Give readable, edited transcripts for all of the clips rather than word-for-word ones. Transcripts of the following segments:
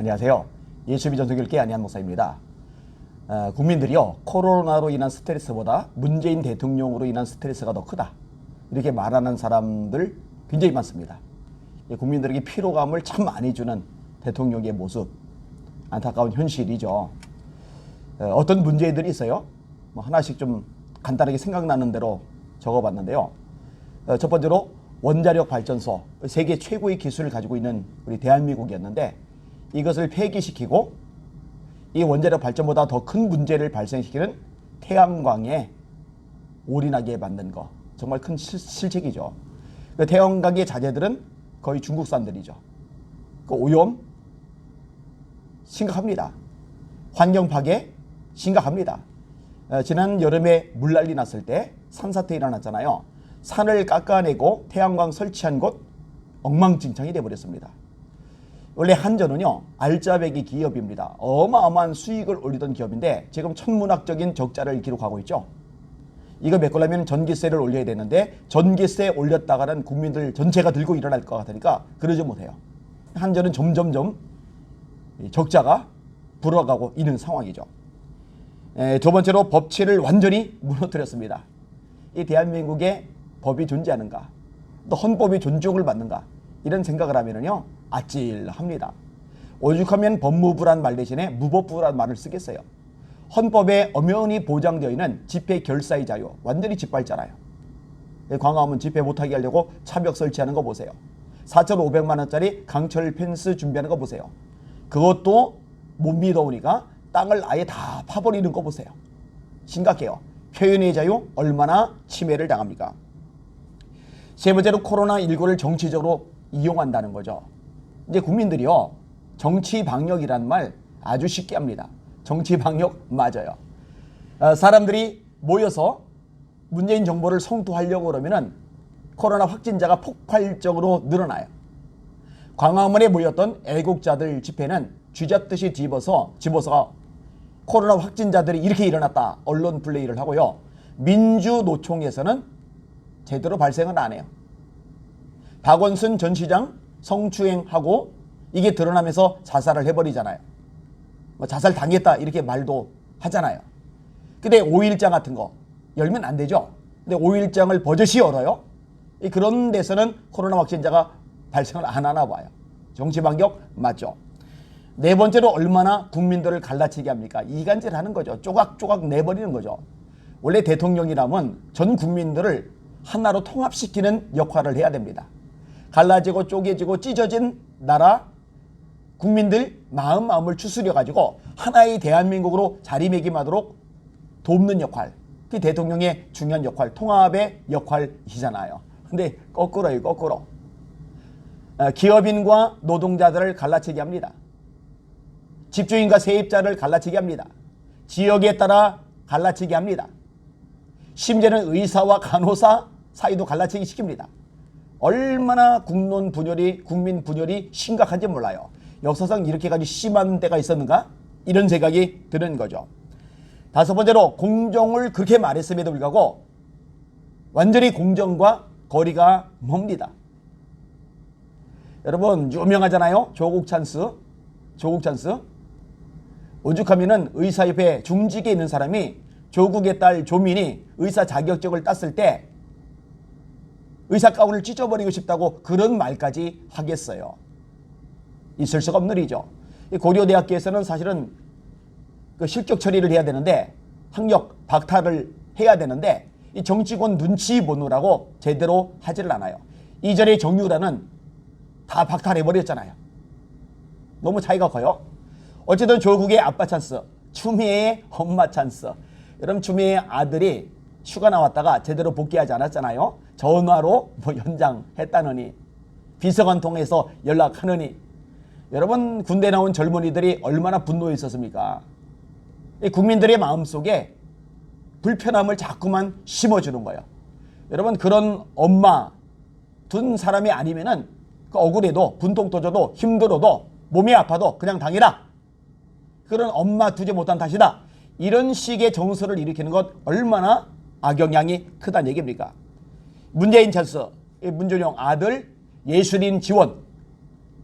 안녕하세요. 예수비 전도교회 안희한 목사입니다. 국민들이요, 코로나로 인한 스트레스보다 문재인 대통령으로 인한 스트레스가 더 크다, 이렇게 말하는 사람들 굉장히 많습니다. 국민들에게 피로감을 참 많이 주는 대통령의 모습, 안타까운 현실이죠. 어떤 문제들이 있어요? 하나씩 좀 간단하게 생각나는 대로 적어봤는데요. 첫 번째로 원자력 발전소, 세계 최고의 기술을 가지고 있는 우리 대한민국이었는데, 이것을 폐기시키고 이 원자력 발전보다 더 큰 문제를 발생시키는 태양광에 올인하게 만든 거, 정말 큰 실책이죠. 그 태양광의 자재들은 거의 중국산들이죠. 그 오염 심각합니다. 환경 파괴 심각합니다. 지난 여름에 물난리 났을 때 산사태 일어났잖아요. 산을 깎아내고 태양광 설치한 곳 엉망진창이 돼버렸습니다. 원래 한전은요, 알짜배기 기업입니다. 어마어마한 수익을 올리던 기업인데 지금 천문학적인 적자를 기록하고 있죠. 이거 메꾸려면 전기세를 올려야 되는데, 전기세 올렸다가는 국민들 전체가 들고 일어날 것 같으니까 그러지 못해요. 한전은 점점점 적자가 불어가고 있는 상황이죠. 두 번째로 법치를 완전히 무너뜨렸습니다. 이 대한민국에 법이 존재하는가, 또 헌법이 존중을 받는가, 이런 생각을 하면은요, 아찔합니다. 오죽하면 법무부란 말 대신에 무법부란 말을 쓰겠어요. 헌법에 엄연히 보장되어 있는 집회 결사의 자유 완전히 짓밟잖아요. 광화문 집회 못하게 하려고 차벽 설치하는 거 보세요. 4,500만 원짜리 강철 펜스 준비하는 거 보세요. 그것도 못 믿어오니까 땅을 아예 다 파버리는 거 보세요. 심각해요. 표현의 자유 얼마나 침해를 당합니까? 세 번째로 코로나19를 정치적으로 이용한다는 거죠. 이제 국민들이요, 정치 방역이란 말 아주 쉽게 합니다. 정치 방역 맞아요. 사람들이 모여서 문재인 정부를 성토하려고 그러면은 코로나 확진자가 폭발적으로 늘어나요. 광화문에 모였던 애국자들 집회는 쥐잡듯이 집어서 코로나 확진자들이 이렇게 일어났다, 언론 플레이를 하고요. 민주노총에서는 제대로 발생은 안 해요. 박원순 전 시장 성추행하고 이게 드러나면서 자살을 해버리잖아요. 자살 당했다 이렇게 말도 하잖아요. 근데 5.1장 같은 거 열면 안 되죠. 근데 5.1장을 버젓이 열어요. 그런 데서는 코로나 확진자가 발생을 안 하나 봐요. 정치방역 맞죠. 네 번째로 얼마나 국민들을 갈라치게 합니까? 이간질하는 거죠. 조각조각 내버리는 거죠. 원래 대통령이라면 전 국민들을 하나로 통합시키는 역할을 해야 됩니다. 갈라지고 쪼개지고 찢어진 나라 국민들 마음을 추스려 가지고 하나의 대한민국으로 자리매김하도록 돕는 역할, 그게 대통령의 중요한 역할, 통합의 역할이잖아요. 근데 거꾸로예요. 거꾸로. 기업인과 노동자들을 갈라치게 합니다. 집주인과 세입자를 갈라치게 합니다. 지역에 따라 갈라치게 합니다. 심지어는 의사와 간호사 사이도 갈라치기 시킵니다. 얼마나 국민 분열이 심각한지 몰라요. 역사상 이렇게까지 심한 때가 있었는가? 이런 생각이 드는 거죠. 다섯 번째로 공정을 그렇게 말했음에도 불구하고 완전히 공정과 거리가 멉니다. 여러분 유명하잖아요. 조국 찬스. 오죽하면은 의사협회 중직에 있는 사람이 조국의 딸 조민이 의사 자격증을 땄을 때 의사 가운을 찢어버리고 싶다고 그런 말까지 하겠어요. 있을 수가 없는 일이죠. 고려대학교에서는 사실은 그 실격 처리를 해야 되는데, 학력 박탈을 해야 되는데, 이 정치권 눈치 보느라고 제대로 하지를 않아요. 이전에 정유라는 다 박탈해버렸잖아요. 너무 차이가 커요. 어쨌든 조국의 아빠 찬스, 추미애의 엄마 찬스. 여러분 추미애의 아들이 휴가 나왔다가 제대로 복귀하지 않았잖아요. 전화로 연장했다느니, 비서관 통해서 연락하느니. 여러분 군대 나온 젊은이들이 얼마나 분노했었습니까? 국민들의 마음속에 불편함을 자꾸만 심어주는 거예요. 여러분 그런 엄마 둔 사람이 아니면은 억울해도 분통 터져도 힘들어도 몸이 아파도 그냥 당해라. 그런 엄마 두지 못한 탓이다. 이런 식의 정서를 일으키는 것 얼마나 악영향이 크다는 얘기입니까? 문재인 찬스, 문준용 아들 예술인 지원,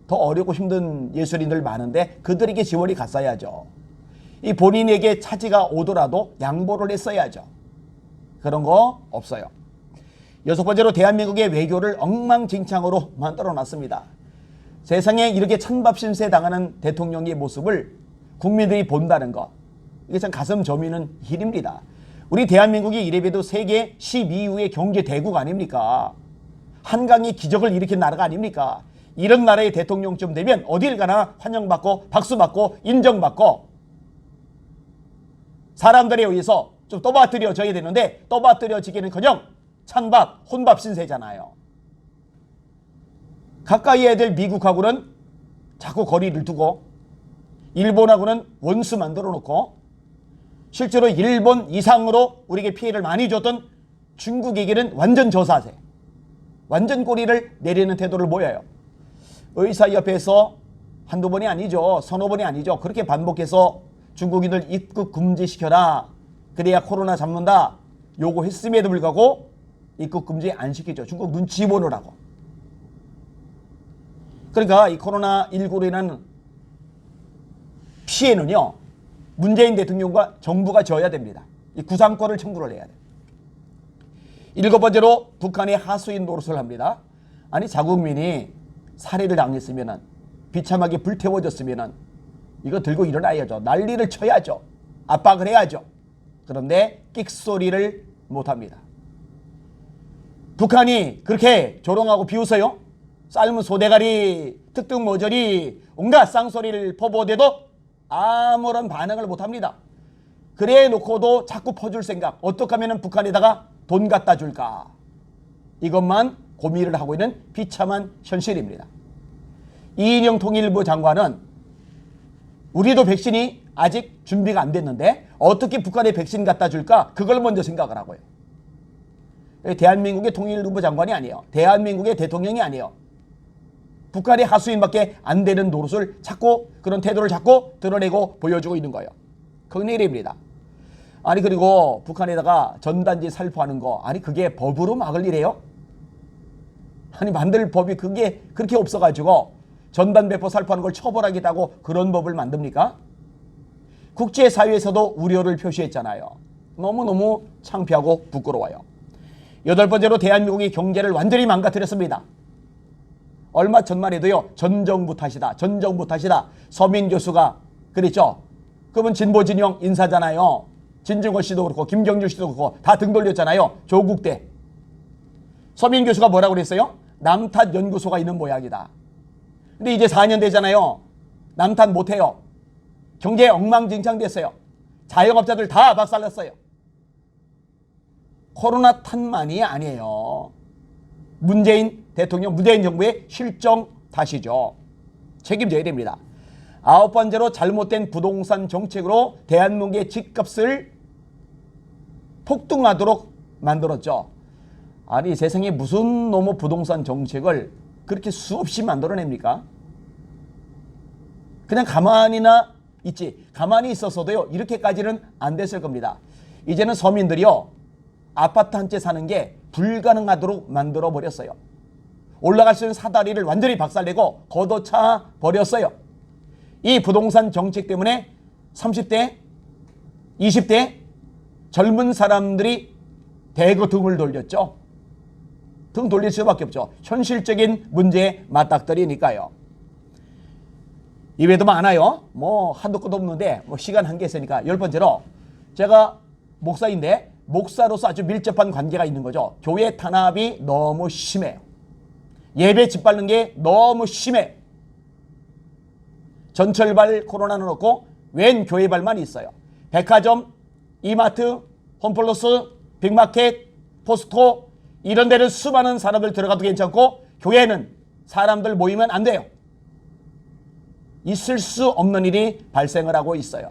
더 어렵고 힘든 예술인들 많은데 그들에게 지원이 갔어야죠. 이 본인에게 차지가 오더라도 양보를 했어야죠. 그런 거 없어요. 여섯 번째로 대한민국의 외교를 엉망진창으로 만들어 놨습니다. 세상에 이렇게 찬밥신세 당하는 대통령의 모습을 국민들이 본다는 것, 이게 참 가슴 저미는 일입니다. 우리 대한민국이 이래봬도 세계 12위의 경제 대국 아닙니까? 한강의 기적을 일으킨 나라가 아닙니까? 이런 나라의 대통령쯤 되면 어딜 가나 환영받고 박수받고 인정받고 사람들에 의해서 좀 떠받들여져야 되는데 떠받들여지기는커녕 찬밥, 혼밥 신세잖아요. 가까이 해야 될 미국하고는 자꾸 거리를 두고 일본하고는 원수 만들어 놓고 실제로 일본 이상으로 우리에게 피해를 많이 줬던 중국에게는 완전 저사세, 완전 꼬리를 내리는 태도를 보여요. 의사협회에서 한두 번이 아니죠. 서너 번이 아니죠. 그렇게 반복해서 중국인들 입국 금지시켜라. 그래야 코로나 잡는다. 요구했음에도 불구하고 입국 금지 안 시키죠. 중국 눈치 보느라고. 그러니까 이 코로나19로 인한 피해는요. 문재인 대통령과 정부가 져야 됩니다. 이 구상권을 청구를 해야 돼요. 일곱 번째로 북한의 하수인 노릇을 합니다. 아니 자국민이 살해를 당했으면은 비참하게 불태워졌으면은 이거 들고 일어나야죠. 난리를 쳐야죠. 압박을 해야죠. 그런데 끽소리를 못합니다. 북한이 그렇게 조롱하고 비웃어요. 삶은 소대가리, 특등 모조리, 온갖 쌍소리를 퍼부어대도 아무런 반응을 못합니다. 그래 놓고도 자꾸 퍼줄 생각, 어떻게 하면 북한에다가 돈 갖다 줄까? 이것만 고민을 하고 있는 비참한 현실입니다. 이인영 통일부 장관은 우리도 백신이 아직 준비가 안 됐는데 어떻게 북한에 백신 갖다 줄까? 그걸 먼저 생각을 하고요. 대한민국의 통일부 장관이 아니에요. 대한민국의 대통령이 아니에요. 북한의 하수인밖에 안 되는 노릇을 자꾸 그런 태도를 자꾸 드러내고 보여주고 있는 거예요. 큰일입니다. 아니 그리고 북한에다가 전단지 살포하는 거 아니 그게 법으로 막을 일이에요? 아니 만들 법이 그게 그렇게 없어가지고 전단 배포 살포하는 걸 처벌하겠다고 그런 법을 만듭니까? 국제사회에서도 우려를 표시했잖아요. 너무너무 창피하고 부끄러워요. 여덟 번째로 대한민국이 경제를 완전히 망가뜨렸습니다. 얼마 전만 해도요. 전 정부 탓이다. 전 정부 탓이다. 서민 교수가 그랬죠. 그분 진보 진영 인사잖아요. 진중권 씨도 그렇고 김경률 씨도 그렇고 다 등 돌렸잖아요. 조국 때. 서민 교수가 뭐라고 그랬어요? 남탓 연구소가 있는 모양이다. 근데 이제 4년 되잖아요. 남탓 못해요. 경제 엉망진창 됐어요. 자영업자들 다 박살났어요. 코로나 탓만이 아니에요. 문재인 대통령, 문재인 정부의 실정 탓이죠. 책임져야 됩니다. 아홉 번째로 잘못된 부동산 정책으로 대한민국의 집값을 폭등하도록 만들었죠. 아니 세상에 무슨 놈의 부동산 정책을 그렇게 수없이 만들어냅니까? 그냥 가만히나 있지. 가만히 있었어도요. 이렇게까지는 안 됐을 겁니다. 이제는 서민들이요. 아파트 한 채 사는 게 불가능하도록 만들어버렸어요. 올라갈 수 있는 사다리를 완전히 박살내고 걷어차 버렸어요. 이 부동산 정책 때문에 30대, 20대 젊은 사람들이 대거 등을 돌렸죠. 등 돌릴 수밖에 없죠. 현실적인 문제에 맞닥뜨리니까요. 이외에도 많아요. 뭐 한도 끝도 없는데 뭐 시간 한계 있으니까 열 번째로 제가 목사인데 목사로서 아주 밀접한 관계가 있는 거죠. 교회 탄압이 너무 심해요. 예배 짓밟는 게 너무 심해. 전철발 코로나는 없고 웬 교회발만 있어요. 백화점, 이마트, 홈플러스, 빅마켓, 포스코 이런 데는 수많은 사람들 들어가도 괜찮고 교회는 사람들 모이면 안 돼요. 있을 수 없는 일이 발생을 하고 있어요.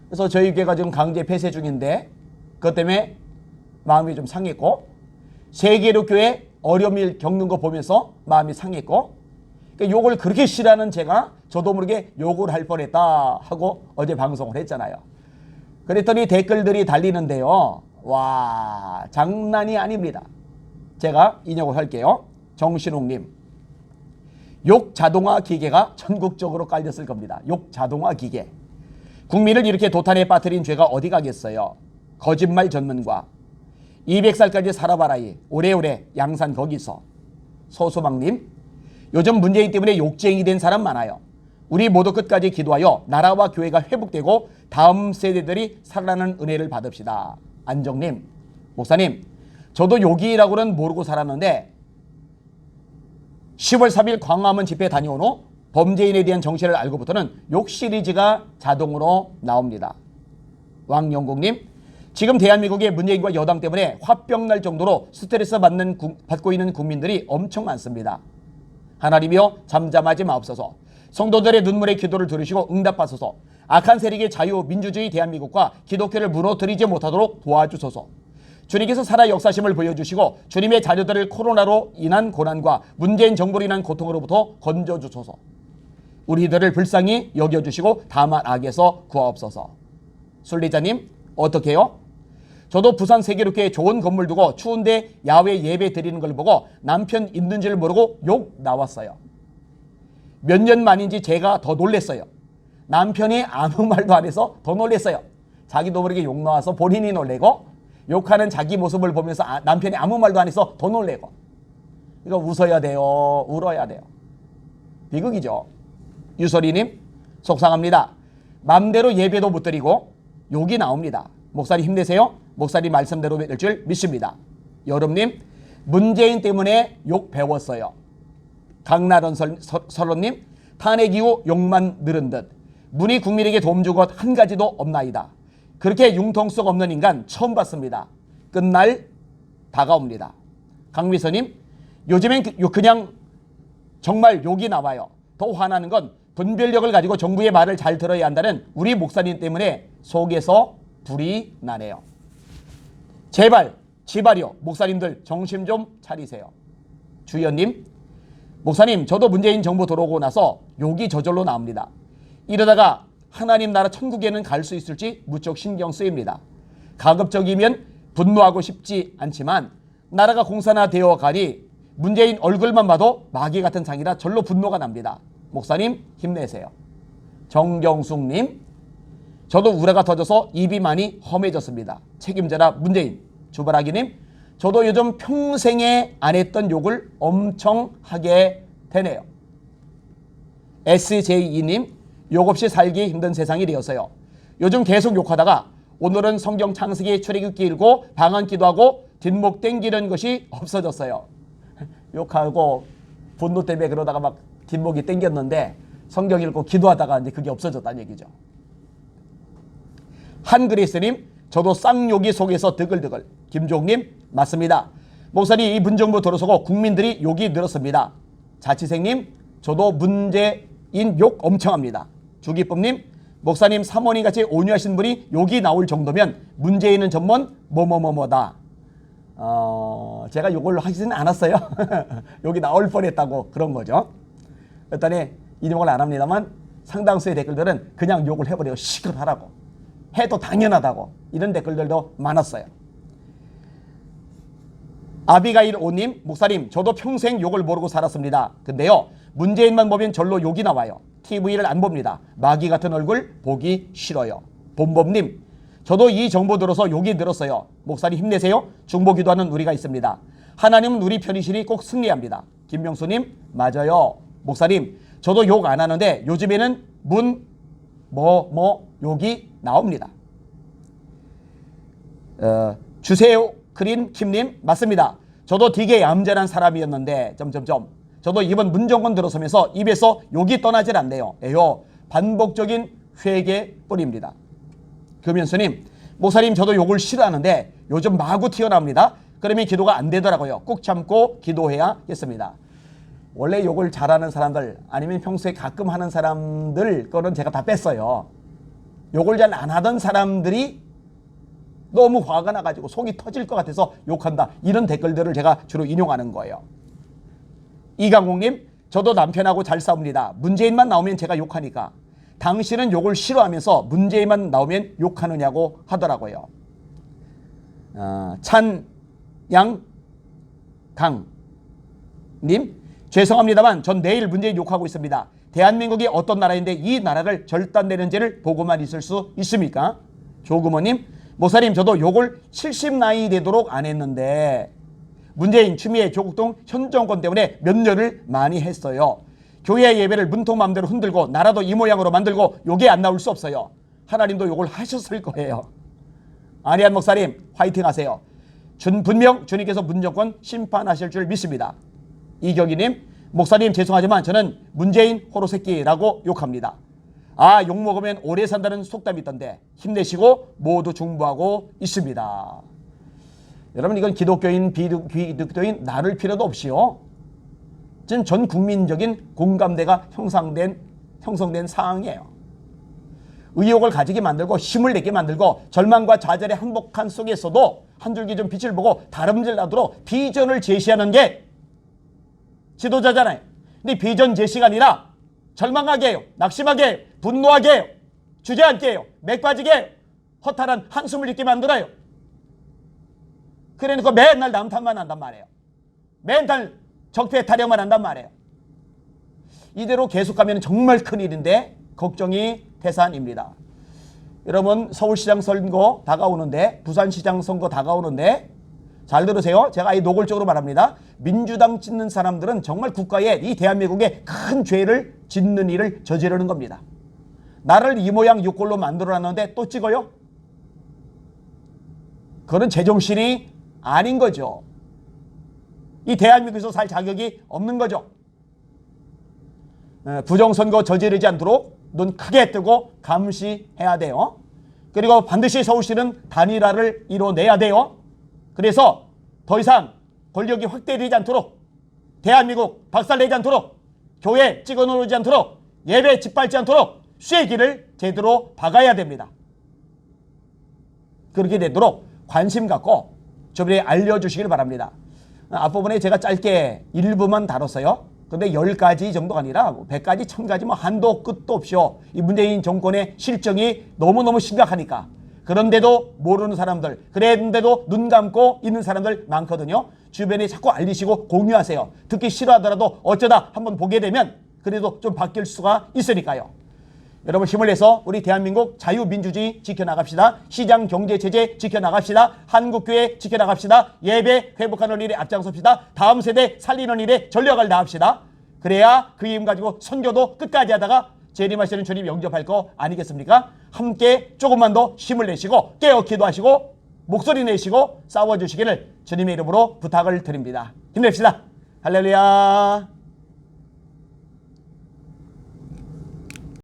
그래서 저희 교회가 지금 강제 폐쇄 중인데 그것 때문에 마음이 좀 상했고 세계로 교회 어려움을 겪는 거 보면서 마음이 상했고 그러니까 욕을 그렇게 싫어하는 제가 저도 모르게 욕을 할 뻔했다 하고 어제 방송을 했잖아요. 그랬더니 댓글들이 달리는데요. 와 장난이 아닙니다. 제가 인용을 할게요. 정신홍님. 욕 자동화 기계가 전국적으로 깔렸을 겁니다. 욕 자동화 기계. 국민을 이렇게 도탄에 빠뜨린 죄가 어디 가겠어요. 거짓말 전문가. 200살까지 살아봐라이. 오래오래 양산 거기서. 소소망님. 요즘 문재인 때문에 욕쟁이 된 사람 많아요. 우리 모두 끝까지 기도하여 나라와 교회가 회복되고 다음 세대들이 살아나는 은혜를 받읍시다. 안정님. 목사님. 저도 욕이라고는 모르고 살았는데 10월 3일 광화문 집회 다녀온 후 범죄인에 대한 정체를 알고부터는 욕 시리즈가 자동으로 나옵니다. 왕영국님. 지금 대한민국의 문재인과 여당 때문에 화병 날 정도로 스트레스 받고 있는 국민들이 엄청 많습니다. 하나님이여 잠잠하지 마옵소서. 성도들의 눈물의 기도를 들으시고 응답하소서. 악한 세력의 자유민주주의 대한민국과 기독교를 무너뜨리지 못하도록 도와주소서. 주님께서 살아 역사심을 보여주시고 주님의 자녀들을 코로나로 인한 고난과 문재인 정부로 인한 고통으로부터 건져주소서. 우리들을 불쌍히 여겨주시고 다만 악에서 구하옵소서. 순리자님 어떻게 해요? 저도 부산 세계롭게 좋은 건물 두고 추운데 야외 예배 드리는 걸 보고 남편 있는 줄 모르고 욕 나왔어요. 몇 년 만인지 제가 더 놀랬어요. 남편이 아무 말도 안 해서 더 놀랬어요. 자기도 모르게 욕 나와서 본인이 놀래고 욕하는 자기 모습을 보면서 남편이 아무 말도 안 해서 더 놀래고. 이거 웃어야 돼요? 울어야 돼요? 비극이죠. 유설이님 속상합니다. 맘대로 예배도 못 드리고 욕이 나옵니다. 목사님 힘내세요. 목사님 말씀대로 될 줄 믿습니다. 여름님 문재인 때문에 욕 배웠어요. 강나론 설로님 탄핵 이후 욕만 늘은 듯 문이 국민에게 도움 준 것 한 가지도 없나이다. 그렇게 융통성 없는 인간 처음 봤습니다. 끝날 다가옵니다. 강미서님 요즘엔 그냥 정말 욕이 나와요. 더 화나는 건 분별력을 가지고 정부의 말을 잘 들어야 한다는 우리 목사님 때문에 속에서 불이 나네요. 제발 지발이요. 목사님들 정신 좀 차리세요. 주연님 목사님 저도 문재인 정부 들어오고 나서 욕이 저절로 나옵니다. 이러다가 하나님 나라 천국에는 갈 수 있을지 무척 신경 쓰입니다. 가급적이면 분노하고 싶지 않지만 나라가 공산화 되어 가니 문재인 얼굴만 봐도 마귀 같은 상이라 절로 분노가 납니다. 목사님 힘내세요. 정경숙님 저도 우라가 터져서 입이 많이 험해졌습니다. 책임져라 문재인. 주바라기님 저도 요즘 평생에 안 했던 욕을 엄청 하게 되네요. SJ2님 욕 없이 살기 힘든 세상이 되었어요. 요즘 계속 욕하다가 오늘은 성경 창세기 출애굽기 읽고 방언 기도하고 뒷목 땡기는 것이 없어졌어요. 욕하고 분노 때문에 그러다가 막 뒷목이 땡겼는데 성경 읽고 기도하다가 이제 그게 없어졌다는 얘기죠. 한그리스님 저도 쌍욕이 속에서 드글드글. 김종님 맞습니다. 목사님 이 문정부 들어서고 국민들이 욕이 늘었습니다. 자치생님 저도 문재인 욕 엄청 합니다. 주기쁨님 목사님 사모님같이 온유하신 분이 욕이 나올 정도면 문재인은 전문 뭐뭐뭐뭐다. 제가 욕을 하지는 않았어요. 욕이 나올 뻔했다고 그런 거죠. 그랬더니 인용을 안 합니다만 상당수의 댓글들은 그냥 욕을 해버려요. 시끄럽하라고. 해도 당연하다고. 이런 댓글들도 많았어요. 아비가일 오님 목사님 저도 평생 욕을 모르고 살았습니다. 근데요 문재인만 보면 절로 욕이 나와요. TV를 안 봅니다. 마귀 같은 얼굴 보기 싫어요. 봄봄님 저도 이 정보 들어서 욕이 늘었어요. 목사님 힘내세요. 중보기도하는 우리가 있습니다. 하나님은 우리 편이시니 꼭 승리합니다. 김명수님 맞아요. 목사님 저도 욕 안 하는데 요즘에는 욕이 나옵니다. 주세요 그린 킴님 맞습니다. 저도 되게 얌전한 사람이었는데 저도 이번 문정권 들어서면서 입에서 욕이 떠나질 않네요. 에요 반복적인 회개뿐입니다. 금연수님 목사님 저도 욕을 싫어하는데 요즘 마구 튀어나옵니다. 그러면 기도가 안 되더라고요. 꾹 참고 기도해야겠습니다. 원래 욕을 잘하는 사람들 아니면 평소에 가끔 하는 사람들 거는 제가 다 뺐어요. 욕을 잘 안 하던 사람들이 너무 화가 나가지고 속이 터질 것 같아서 욕한다. 이런 댓글들을 제가 주로 인용하는 거예요. 이강국님 저도 남편하고 잘 싸웁니다. 문재인만 나오면 제가 욕하니까. 당신은 욕을 싫어하면서 문재인만 나오면 욕하느냐고 하더라고요. 찬양강님 죄송합니다만 전 매일 문재인 욕하고 있습니다. 대한민국이 어떤 나라인데 이 나라를 절단내는 죄를 보고만 있을 수 있습니까? 조금호님, 목사님 저도 욕을 70 나이 되도록 안 했는데 문재인, 추미애, 조국 등 현 정권 때문에 면전을 많이 했어요. 교회 예배를 문통맘대로 흔들고 나라도 이 모양으로 만들고 욕이 안 나올 수 없어요. 하나님도 욕을 하셨을 거예요. 안희한 목사님 화이팅 하세요. 분명 주님께서 문정권 심판하실 줄 믿습니다. 이경희님, 목사님 죄송하지만 저는 문재인 호로새끼라고 욕합니다. 아, 욕먹으면 오래 산다는 속담이 있던데 힘내시고 모두 중보하고 있습니다. 여러분 이건 기독교인 비기독교인 나눌 필요도 없이요. 지금 전 국민적인 공감대가 형성된 사항이에요. 의욕을 가지게 만들고 힘을 내게 만들고 절망과 좌절의 한복판 속에서도 한 줄기 좀 빛을 보고 다름질 나도록 비전을 제시하는 게 지도자잖아요. 근데 비전 제시가 아니라 절망하게 해요. 낙심하게 해요. 분노하게 해요. 주저앉게 해요. 맥 빠지게 해요. 허탈한 한숨을 짓게 만들어요. 그러니까 맨날 남탓만 한단 말이에요. 맨날 적폐 타령만 한단 말이에요. 이대로 계속하면 정말 큰일인데 걱정이 태산입니다. 여러분 서울시장 선거 다가오는데 부산시장 선거 다가오는데 잘 들으세요. 제가 노골적으로 말합니다. 민주당 찍는 사람들은 정말 국가에 이 대한민국에 큰 죄를 짓는 일을 저지르는 겁니다. 나를 이 모양 육골로 만들어놨는데 또 찍어요? 그건 제정신이 아닌 거죠. 이 대한민국에서 살 자격이 없는 거죠. 부정선거 저지르지 않도록 눈 크게 뜨고 감시해야 돼요. 그리고 반드시 서울시는 단일화를 이뤄내야 돼요. 그래서 더 이상 권력이 확대되지 않도록 대한민국 박살내지 않도록 교회 찍어놓지 않도록 예배 짓밟지 않도록 쐐기를 제대로 박아야 됩니다. 그렇게 되도록 관심 갖고 저번에 알려주시길 바랍니다. 앞부분에 제가 짧게 일부만 다뤘어요. 근데 10가지 정도가 아니라 100가지, 1000가지 한도 끝도 없이요. 이 문재인 정권의 실정이 너무너무 심각하니까. 그런데도 모르는 사람들, 그랬는데도 눈 감고 있는 사람들 많거든요. 주변에 자꾸 알리시고 공유하세요. 듣기 싫어하더라도 어쩌다 한번 보게 되면 그래도 좀 바뀔 수가 있으니까요. 여러분 힘을 내서 우리 대한민국 자유민주주의 지켜나갑시다. 시장 경제체제 지켜나갑시다. 한국교회 지켜나갑시다. 예배 회복하는 일에 앞장섭시다. 다음 세대 살리는 일에 전력을 다합시다. 그래야 그 힘 가지고 선교도 끝까지 하다가 재림하시는 주님 영접할 거 아니겠습니까? 함께 조금만 더 힘을 내시고 깨어 기도하시고 목소리 내시고 싸워주시기를 주님의 이름으로 부탁을 드립니다. 힘냅시다. 할렐루야.